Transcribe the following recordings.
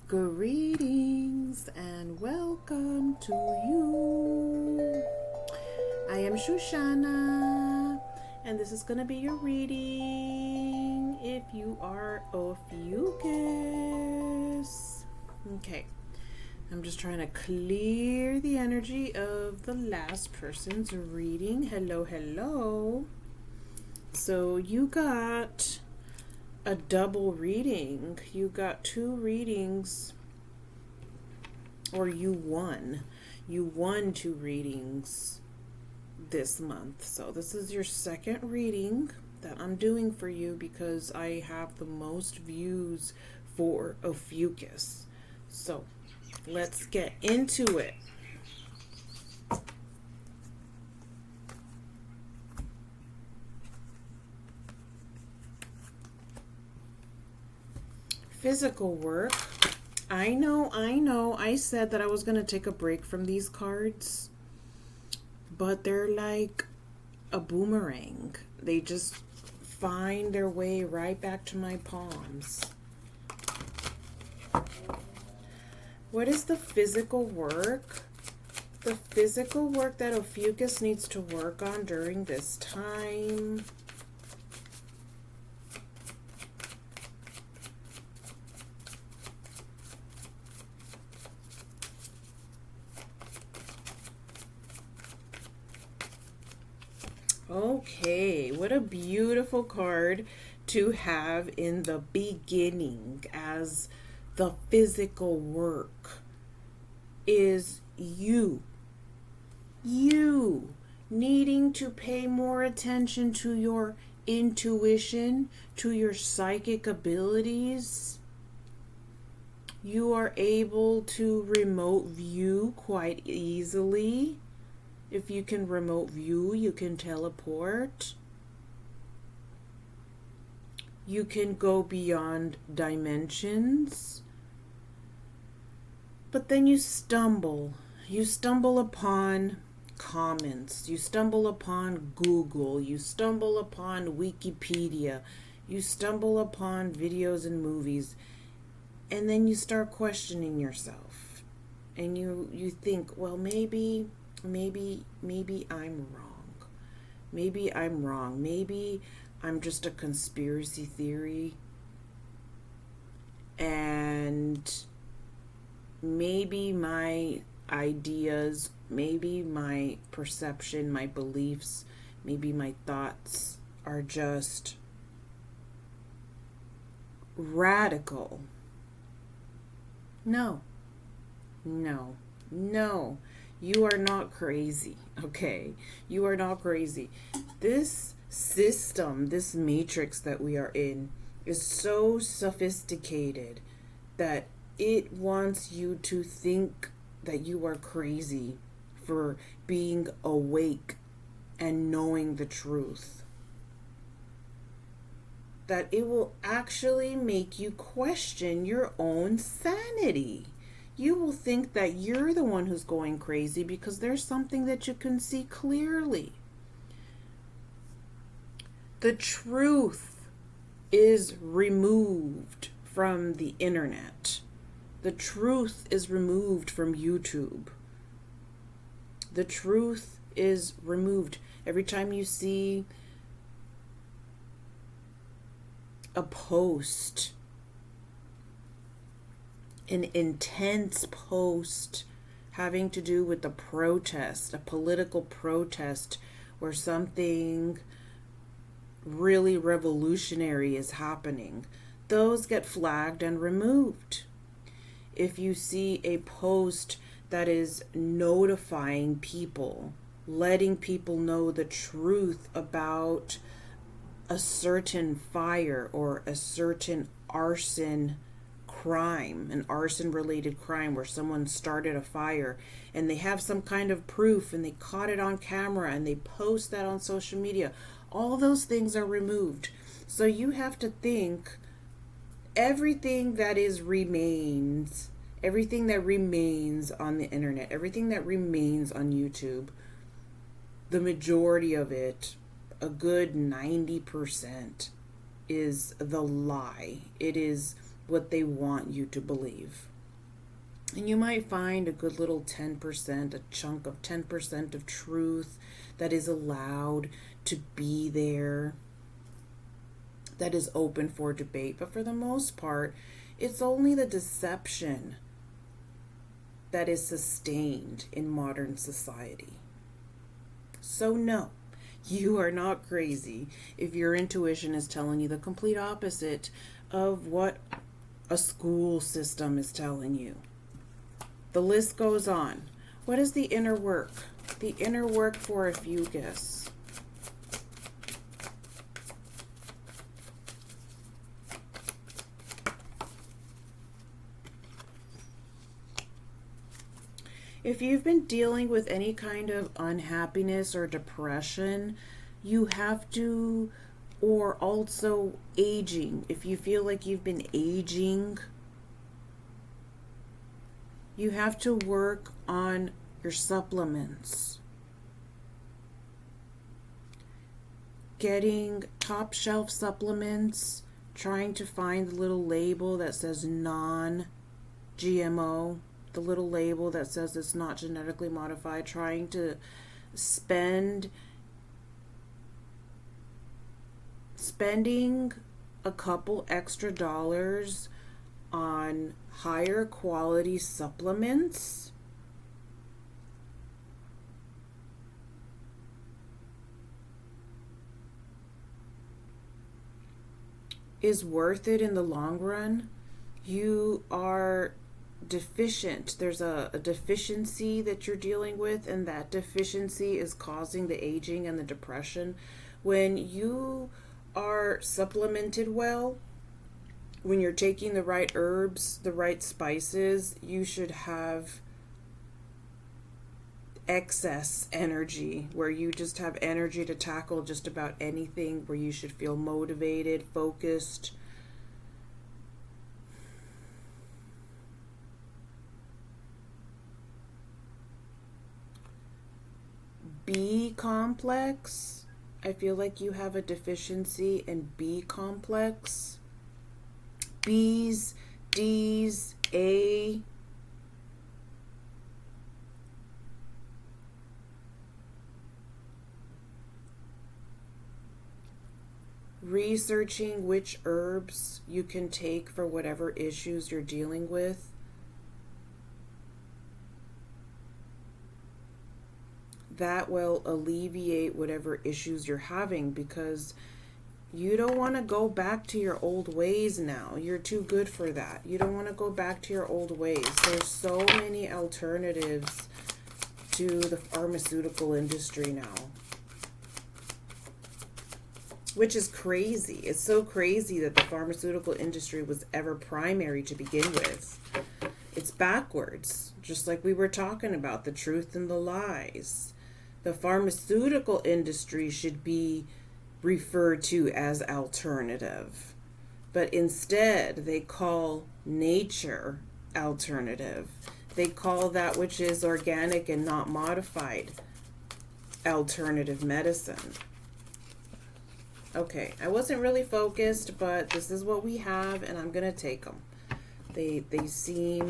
Greetings and welcome to you. I am Shoshana, and this is going to be your reading if you are Ophiuchus. Okay, I'm just trying to clear the energy of the last person's reading. Hello. So you got a double reading. You got two readings, or you won two readings this month. So this is your second reading that I'm doing for you because I have the most views for Ophiuchus. So let's get into it. Physical work. I know. I said that I was going to take a break from these cards, but they're like a boomerang. They just find their way right back to my palms. What is the physical work? The physical work that Ophiuchus needs to work on during this time. Okay, what a beautiful card to have in the beginning as the physical work is you needing to pay more attention to your intuition, to your psychic abilities. You are able to remote view quite easily. If you can remote view, you can teleport. You can go beyond dimensions. But then you stumble. You stumble upon comments. You stumble upon Google. You stumble upon Wikipedia. You stumble upon videos and movies. And then you start questioning yourself. And you think, well, maybe I'm wrong. Maybe I'm wrong. Maybe I'm just a conspiracy theory. And maybe my ideas, maybe my perception, my beliefs, maybe my thoughts are just radical. No. You are not crazy, okay? You are not crazy. This system, this matrix that we are in, is so sophisticated that it wants you to think that you are crazy for being awake and knowing the truth. That it will actually make you question your own sanity. You will think that you're the one who's going crazy because there's something that you can see clearly. The truth is removed from the internet. The truth is removed from YouTube. The truth is removed. Every time you see a post, an intense post having to do with a protest, a political protest where something really revolutionary is happening, those get flagged and removed. If you see a post that is notifying people, letting people know the truth about a certain fire or a certain arson crime, an arson related crime where someone started a fire and they have some kind of proof and they caught it on camera and they post that on social media, all those things are removed. So you have to think everything that remains on the internet, everything that remains on YouTube, the majority of it, a good 90%, is the lie. It is what they want you to believe. And you might find a good little 10%, a chunk of 10% of truth that is allowed to be there, that is open for debate. But for the most part, it's only the deception that is sustained in modern society. So no, you are not crazy if your intuition is telling you the complete opposite of what a school system is telling you. The list goes on. What is the inner work? The inner work for Ophiuchus. If you've been dealing with any kind of unhappiness or depression, you have to, or also aging. If you feel like you've been aging, you have to work on your supplements. Getting top shelf supplements, trying to find the little label that says non-GMO, the little label that says it's not genetically modified, trying to spending a couple extra dollars on higher quality supplements is worth it in the long run. You are deficient. There's a deficiency that you're dealing with, and that deficiency is causing the aging and the depression. When you are supplemented well, when you're taking the right herbs, the right spices, you should have excess energy, where you just have energy to tackle just about anything, where you should feel motivated, focused. B complex, I feel like you have a deficiency in B complex. B's, D's, A. Researching which herbs you can take for whatever issues you're dealing with. That will alleviate whatever issues you're having, because you don't want to go back to your old ways now. You're too good for that. You don't want to go back to your old ways. There's so many alternatives to the pharmaceutical industry now, which is crazy. It's so crazy that the pharmaceutical industry was ever primary to begin with. It's backwards, just like we were talking about, the truth and the lies. The pharmaceutical industry should be referred to as alternative, but instead they call nature alternative. They call that which is organic and not modified alternative medicine. Okay, I wasn't really focused, but this is what we have, and I'm gonna take them. They seem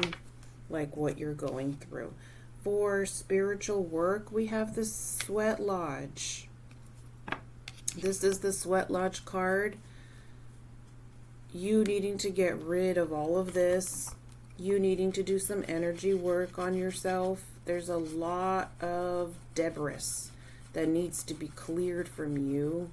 like what you're going through. For spiritual work, we have the Sweat Lodge. This is the Sweat Lodge card. You needing to get rid of all of this. You needing to do some energy work on yourself. There's a lot of debris that needs to be cleared from you.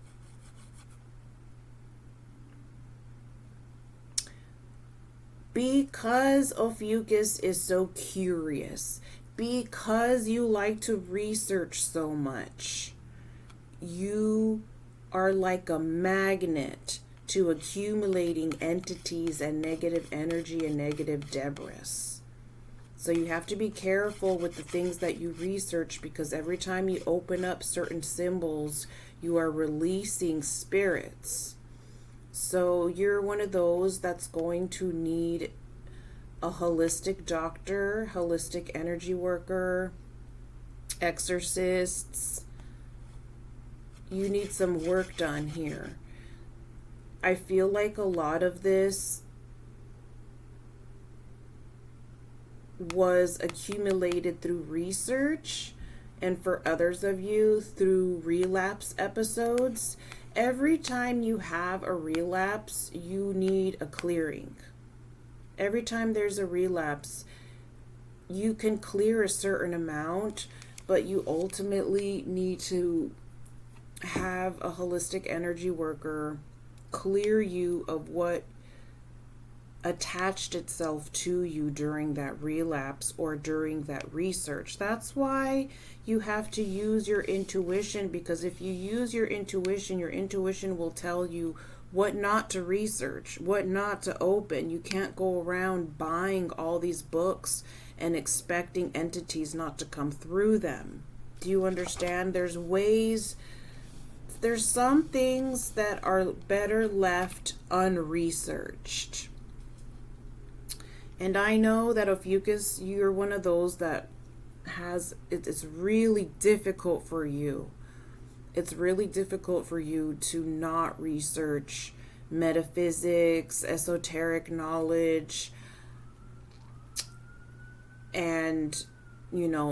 Because Ophiuchus is so curious, because you like to research so much, you are like a magnet to accumulating entities and negative energy and negative debris. So you have to be careful with the things that you research, because every time you open up certain symbols, you are releasing spirits. So you're one of those that's going to need a holistic doctor, holistic energy worker, exorcists. You need some work done here. I feel like a lot of this was accumulated through research, and for others of you through relapse episodes. Every time you have a relapse, you need a clearing. Every time there's a relapse, you can clear a certain amount, but you ultimately need to have a holistic energy worker clear you of what attached itself to you during that relapse or during that research. That's why you have to use your intuition, because if you use your intuition will tell you what not to research, what not to open. You can't go around buying all these books and expecting entities not to come through them. Do you understand? There's some things that are better left unresearched. And I know that Ophiuchus, you're one of those that it's really difficult for you. It's really difficult for you to not research metaphysics, esoteric knowledge, and,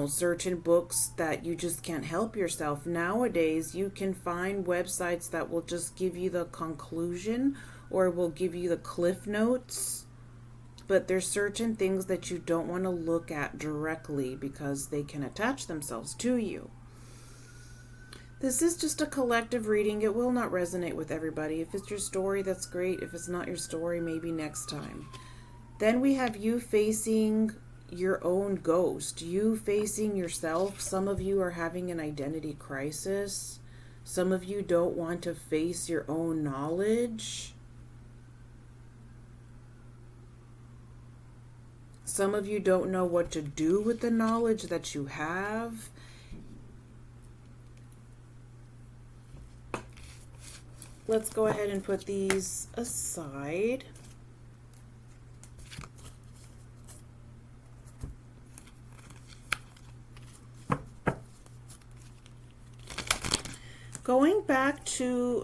certain books that you just can't help yourself. Nowadays, you can find websites that will just give you the conclusion or will give you the cliff notes. But there's certain things that you don't want to look at directly because they can attach themselves to you. This is just a collective reading. It will not resonate with everybody. If it's your story, that's great. If it's not your story, maybe next time. Then we have you facing your own ghost, you facing yourself. Some of you are having an identity crisis. Some of you don't want to face your own knowledge. Some of you don't know what to do with the knowledge that you have. Let's go ahead and put these aside.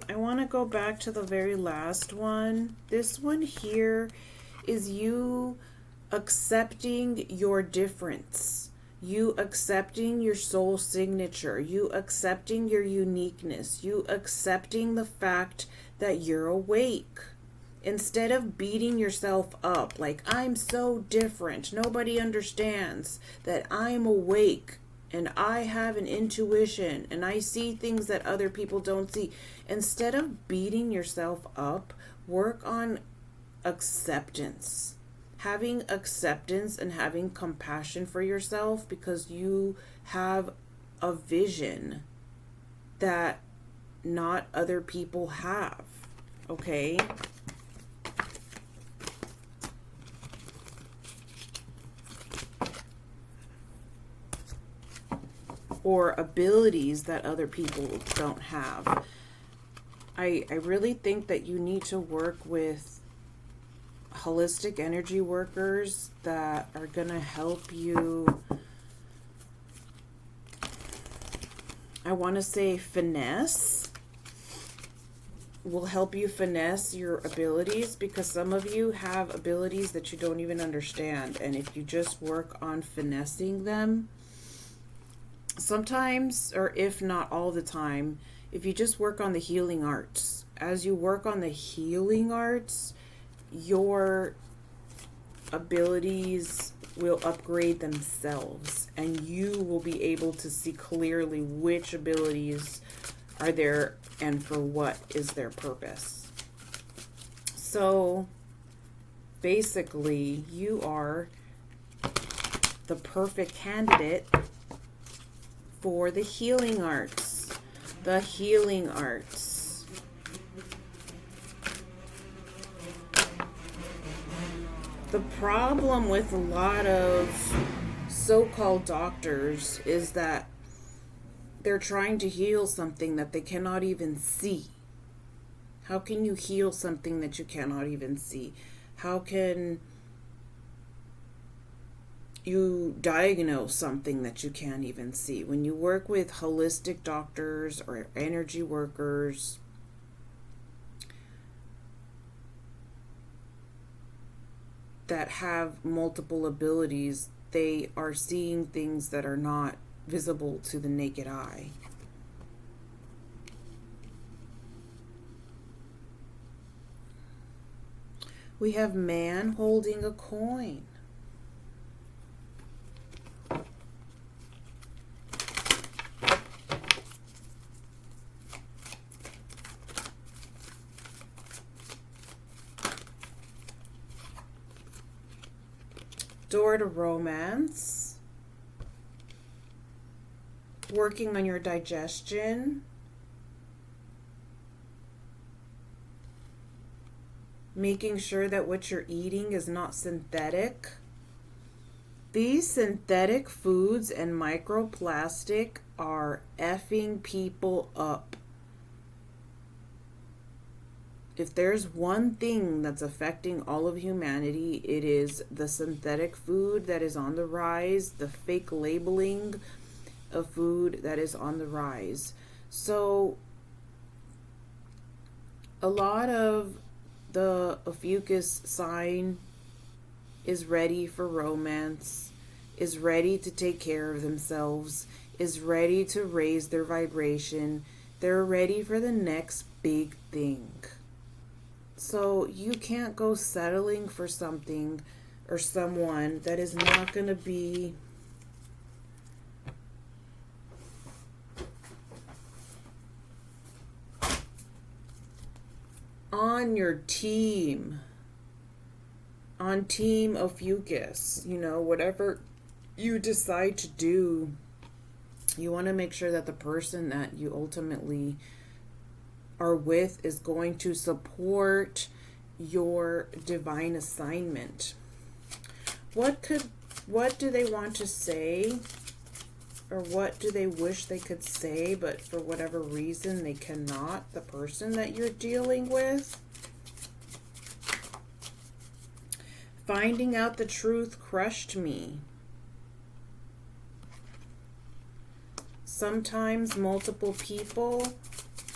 I want to go back to the very last one. This one here is you accepting your difference, you accepting your soul signature, you accepting your uniqueness, you accepting the fact that you're awake. Instead of beating yourself up like, I'm so different, nobody understands that I'm awake and I have an intuition and I see things that other people don't see. Instead of beating yourself up, work on acceptance. Having acceptance and having compassion for yourself, because you have a vision that not other people have. Okay? Or abilities that other people don't have. I really think that you need to work with holistic energy workers that are going to help you, I want to say finesse, will help you finesse your abilities, because some of you have abilities that you don't even understand. And if you just work on finessing them, sometimes, or if not all the time, if you just work on the healing arts, as you work on the healing arts, your abilities will upgrade themselves and you will be able to see clearly which abilities are there and for what is their purpose. So basically, you are the perfect candidate for the healing arts. The healing arts. The problem with a lot of so-called doctors is that they're trying to heal something that they cannot even see. How can you heal something that you cannot even see? How can you diagnose something that you can't even see? When you work with holistic doctors or energy workers, that have multiple abilities, they are seeing things that are not visible to the naked eye. We have man holding a coin. Door to romance. Working on your digestion. Making sure that what you're eating is not synthetic. These synthetic foods and microplastic are effing people up. If there's one thing that's affecting all of humanity, it is the synthetic food that is on the rise, the fake labeling of food that is on the rise. So a lot of the Ophiuchus sign is ready for romance, is ready to take care of themselves, is ready to raise their vibration. They're ready for the next big thing. So you can't go settling for something or someone that is not going to be on your team, on Team Ophiuchus. You know, whatever you decide to do, you want to make sure that the person that you ultimately are with is going to support your divine assignment. What do they want to say, or what do they wish they could say, but for whatever reason they cannot, the person that you're dealing with? Finding out the truth crushed me. Sometimes multiple people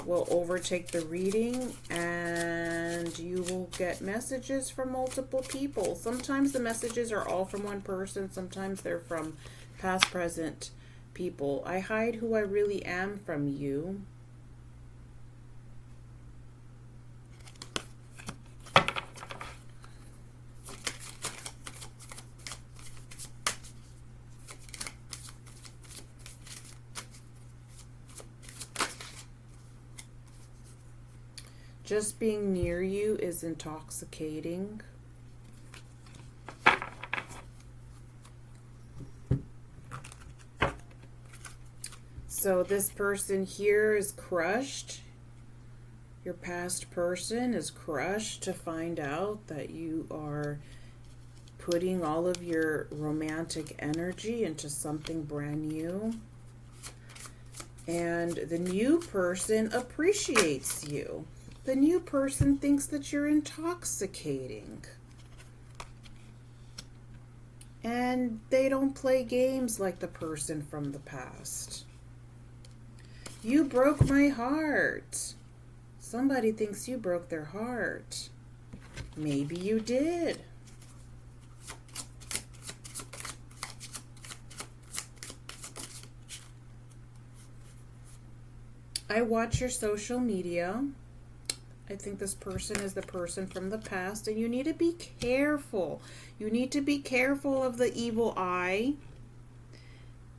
will overtake the reading and you will get messages from multiple people. Sometimes the messages are all from one person. Sometimes they're from past, present people. I hide who I really am from you. Just being near you is intoxicating. So this person here is crushed. Your past person is crushed to find out that you are putting all of your romantic energy into something brand new. And the new person appreciates you. The new person thinks that you're intoxicating. And they don't play games like the person from the past. You broke my heart. Somebody thinks you broke their heart. Maybe you did. I watch your social media. I think this person is the person from the past, and you need to be careful. You need to be careful of the evil eye,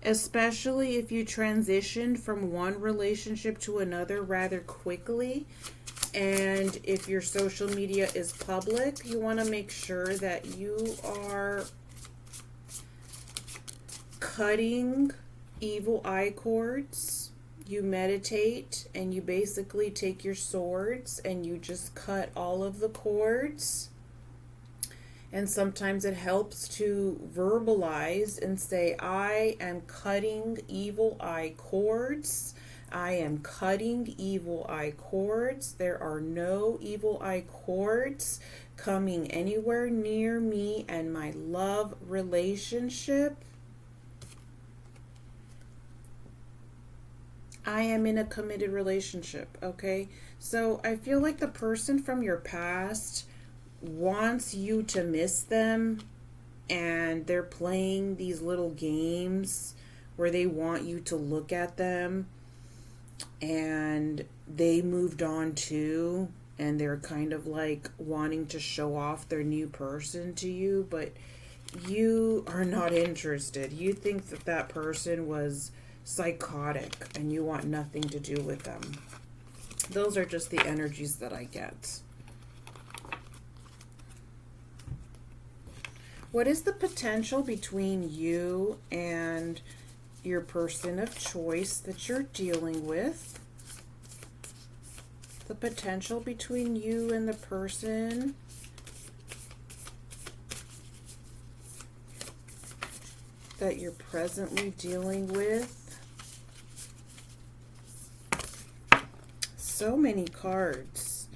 especially if you transitioned from one relationship to another rather quickly. And if your social media is public, you want to make sure that you are cutting evil eye cords. You meditate and you basically take your swords and you just cut all of the cords. And sometimes it helps to verbalize and say, I am cutting evil eye cords. I am cutting evil eye cords. There are no evil eye cords coming anywhere near me and my love relationship. I am in a committed relationship, okay? So I feel like the person from your past wants you to miss them, and they're playing these little games where they want you to look at them, and they moved on too, and they're kind of like wanting to show off their new person to you, but you are not interested. You think that that person was psychotic and you want nothing to do with them. Those are just the energies that I get. What is the potential between you and your person of choice that you're dealing with? The potential between you and the person that you're presently dealing with. So many cards.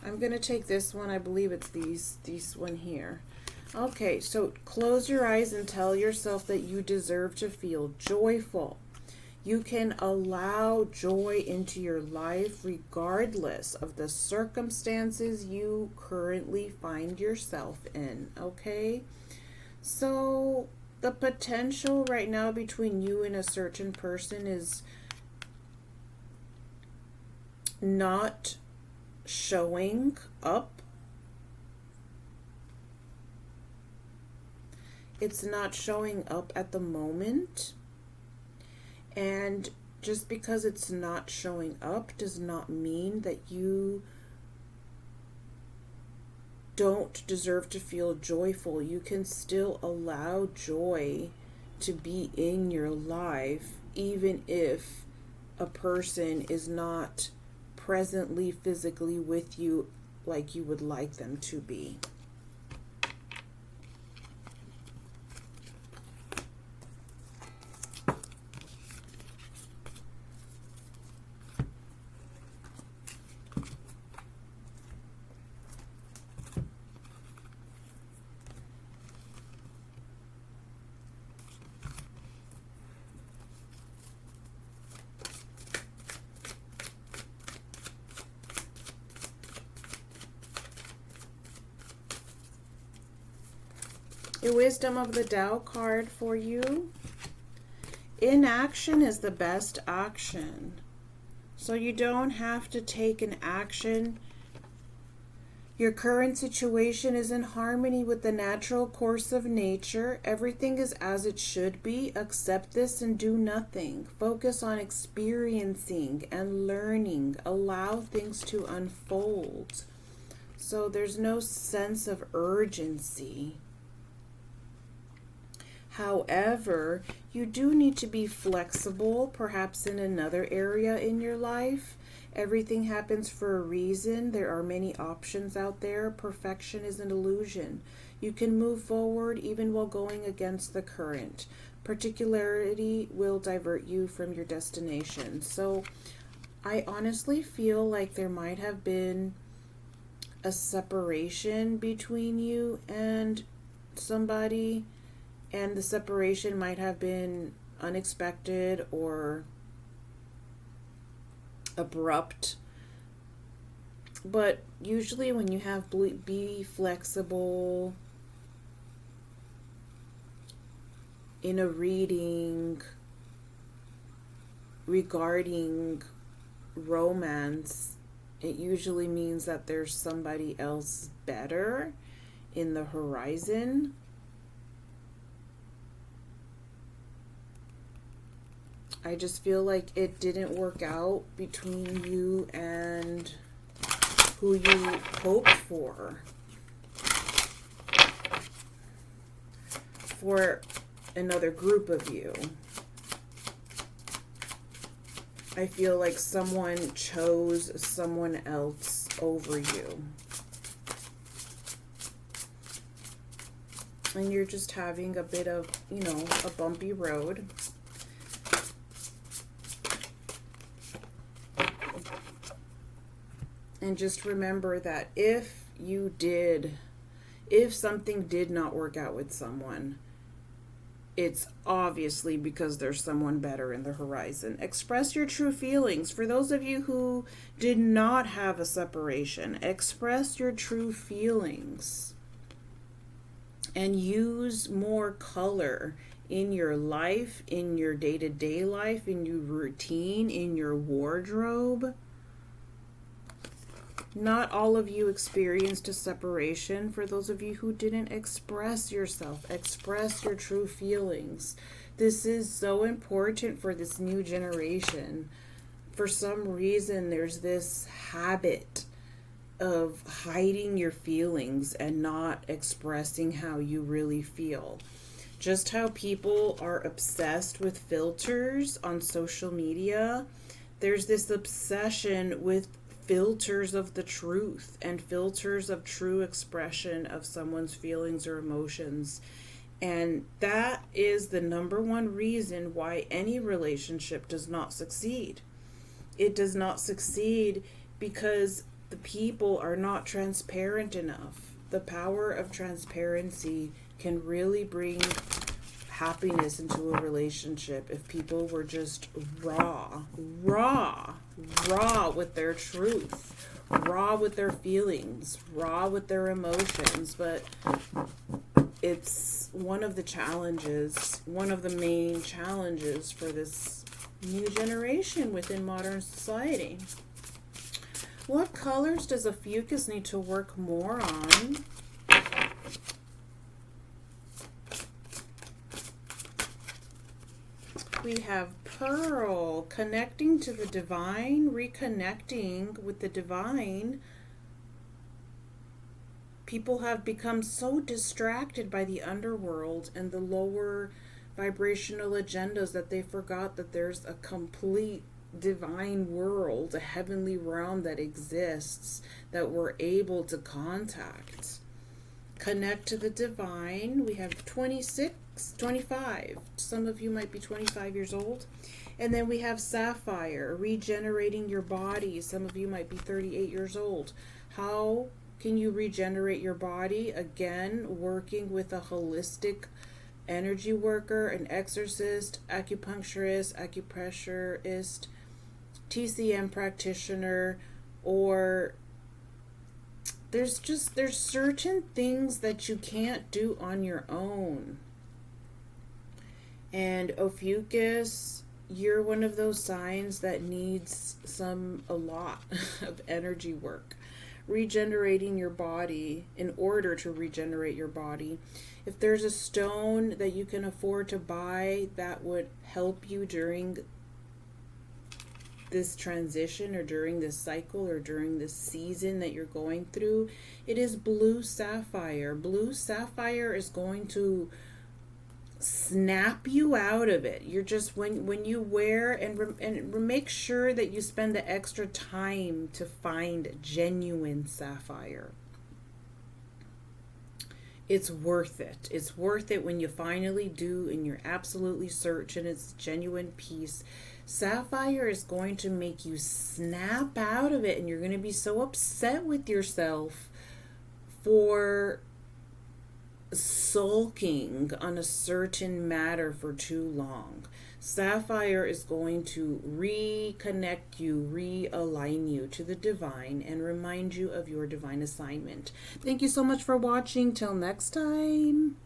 I'm going to take this one. I believe it's these one here. Okay, so close your eyes and tell yourself that you deserve to feel joyful. You can allow joy into your life regardless of the circumstances you currently find yourself in, okay? So the potential right now between you and a certain person is not showing up. It's not showing up at the moment. And just because it's not showing up does not mean that you don't deserve to feel joyful. You can still allow joy to be in your life, even if a person is not presently physically with you like you would like them to be. The Wisdom of the Tao card for you. Inaction is the best action. So you don't have to take an action. Your current situation is in harmony with the natural course of nature. Everything is as it should be. Accept this and do nothing. Focus on experiencing and learning. Allow things to unfold. So there's no sense of urgency. However, you do need to be flexible, perhaps in another area in your life. Everything happens for a reason. There are many options out there. Perfection is an illusion. You can move forward even while going against the current. Particularity will divert you from your destination. So I honestly feel like there might have been a separation between you and somebody. And the separation might have been unexpected or abrupt. But usually when you have be flexible in a reading regarding romance, it usually means that there's somebody else better in the horizon. I just feel like it didn't work out between you and who you hoped for another group of you. I feel like someone chose someone else over you. And you're just having a bit of, a bumpy road. And just remember that if something did not work out with someone, it's obviously because there's someone better in the horizon. Express your true feelings. For those of you who did not have a separation, express your true feelings and use more color in your life, in your day-to-day life, in your routine, in your wardrobe. Not all of you experienced a separation. For those of you who didn't, express yourself, express your true feelings. This is so important for this new generation. For some reason, there's this habit of hiding your feelings and not expressing how you really feel. Just how people are obsessed with filters on social media, there's this obsession with filters of the truth and filters of true expression of someone's feelings or emotions. And that is the number one reason why any relationship does not succeed. It does not succeed because the people are not transparent enough. The power of transparency can really bring happiness into a relationship if people were just raw with their truth, raw with their feelings, raw with their emotions. But it's one of the challenges, one of the main challenges for this new generation within modern society. What colors does Ophiuchus need to work more on? We have Pearl, connecting to the divine, reconnecting with the divine. People have become so distracted by the underworld and the lower vibrational agendas that they forgot that there's a complete divine world, a heavenly realm that exists that we're able to contact. Connect to the divine. We have 26, 25. Some of you might be 25 years old. And then we have Sapphire, regenerating your body. Some of you might be 38 years old. How can you regenerate your body? Again, working with a holistic energy worker, an exorcist, acupuncturist, acupressurist, TCM practitioner, or there's certain things that you can't do on your own. And Ophiuchus, you're one of those signs that needs a lot of energy work. Regenerating your body in order to regenerate your body. If there's a stone that you can afford to buy that would help you during this transition or during this cycle or during this season that you're going through, it is blue sapphire. Blue sapphire is going to snap you out of it. You're just, when you wear and make sure that you spend the extra time to find genuine sapphire. It's worth it. It's worth it when you finally do and you're absolutely certain it's genuine peace. Sapphire is going to make you snap out of it, and you're going to be so upset with yourself for sulking on a certain matter for too long. Sapphire is going to reconnect you, realign you to the divine, and remind you of your divine assignment. Thank you so much for watching. Till next time.